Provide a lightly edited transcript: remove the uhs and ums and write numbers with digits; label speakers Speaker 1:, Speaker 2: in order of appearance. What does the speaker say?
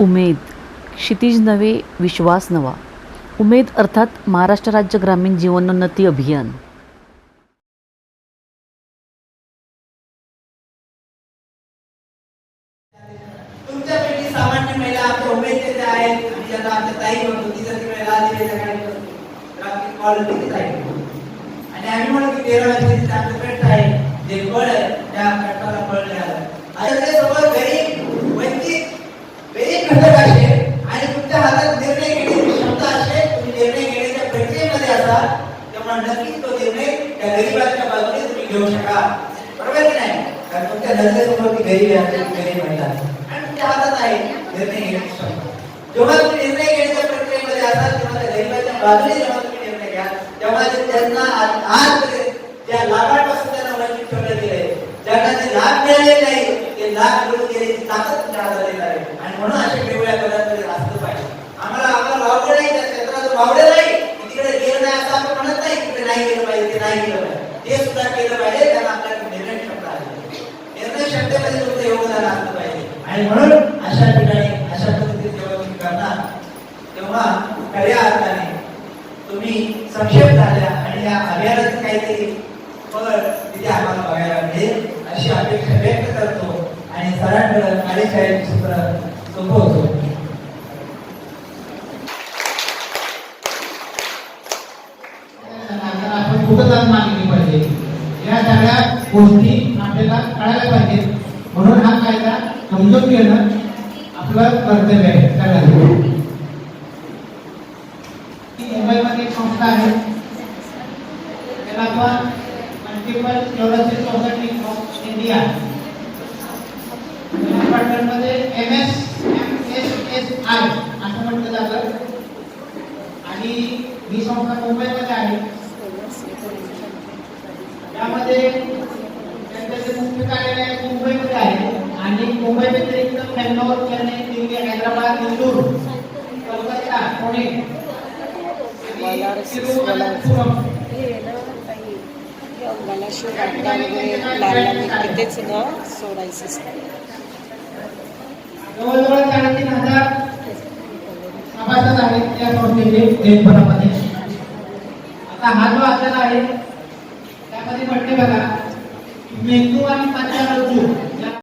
Speaker 1: उमेद, क्षितिज नवे विश्वास नवा. उमेद अर्थात महाराष्ट्र राज्य ग्रामीण जीवनोन्नती अभियान.
Speaker 2: तुमच्यापैकी सामान्य महिला आमच्या उमेदचे आहेत आणि ज्यांना आमच्या ताई म्हणतो ती जर महिला आली सकाळी कॉल केली ताई आणि आम्ही म्हणतो की 13 वर्षाची आमचं पेट आहे जे फळ आहे त्या पेटाला फळ नाही आलं. आता ते सोबत गरीब वंचित गरीब घटक असे आणि तुमच्या हातात निर्णय घेण्याची क्षमता असे तुम्ही निर्णय घेण्याच्या प्रक्रियेमध्ये असाल तेव्हा नक्कीच तो निर्णय त्या गरीबाच्या बाजूने तुम्ही घेऊ शकाल. बरोबर की नाही? कारण तुमच्या नजरेसमोर ती गरीब आहे, गरीब महिला आणि तुमच्या हातात आहे निर्णय घेण्याची क्षमता. जेव्हा तुम्ही निर्णय घेण्याच्या प्रक्रियेमध्ये असाल तेव्हा त्या गरीबाच्या बाजूने जेव्हा तुम्ही निर्णय घ्या तेव्हा त्यांना आज ज्या लाभापासून त्यांना वंचित ठेवलं गेलंय, ज्यांना ते लाभ मिळाले नाही ते लाभ मिळवून देण्याची ताकद तुमच्या हातात आहे आणि म्हणून अशा वेगवेगळ्या पदांमध्ये असलं पाहिजे. आम्हाला वावडं नाही, त्या क्षेत्रात वावडं नाही, तिकडे गेलं नाही असं आपण म्हणत नाही, तिकडे नाही गेलं पाहिजे, ते नाही गेलं पाहिजे, ते सुद्धा केलं पाहिजे. त्यांना आपल्याला निर्णय क्षमता आहे, निर्णय क्षमतेमध्ये तुमचं योगदान असलं पाहिजे आणि म्हणून अशा ठिकाणी अशा पद्धतीने जेव्हा तुम्ही करणार तेव्हा खऱ्या अर्थाने तुम्ही सक्षम झाल्या आणि या अभियानाचं काहीतरी फळ तिथे आम्हाला बघायला मिळेल अशी अपेक्षा व्यक्त करतो आणि सरळ कार्यशाळेचे सूत्र संपवतो.
Speaker 3: आपण कुठं जात मागितली पाहिजे या सगळ्या गोष्टी आपल्याला कळायला पाहिजे. म्हणून हा कायदा समजून घेणं आपलं कर्तव्य आहे. सगळ्यांना मुंबईमध्ये एक संस्था आहे त्याला आपण multiple sclerosis society of India मध्ये MSSSI असं म्हटलं जातं आणि ही संस्था मुंबईमध्ये आहे. त्यामध्ये त्यांचे मुख्य कार्यालय मुंबईमध्ये आहे आणि मुंबई व्यतिरिक्त बेंगलोर, चेन्नई, दिल्ली, हैदराबाद, इंदूर, कोलकाता, पुणे, तिरुवनंतपुरम जवळजवळ 3,500 सभासद आहेत या संस्थेचे देशभरामध्ये. आता हा जो आपल्याला आहे त्यामध्ये म्हटले बघा मेंदू आणि पंचरज्जू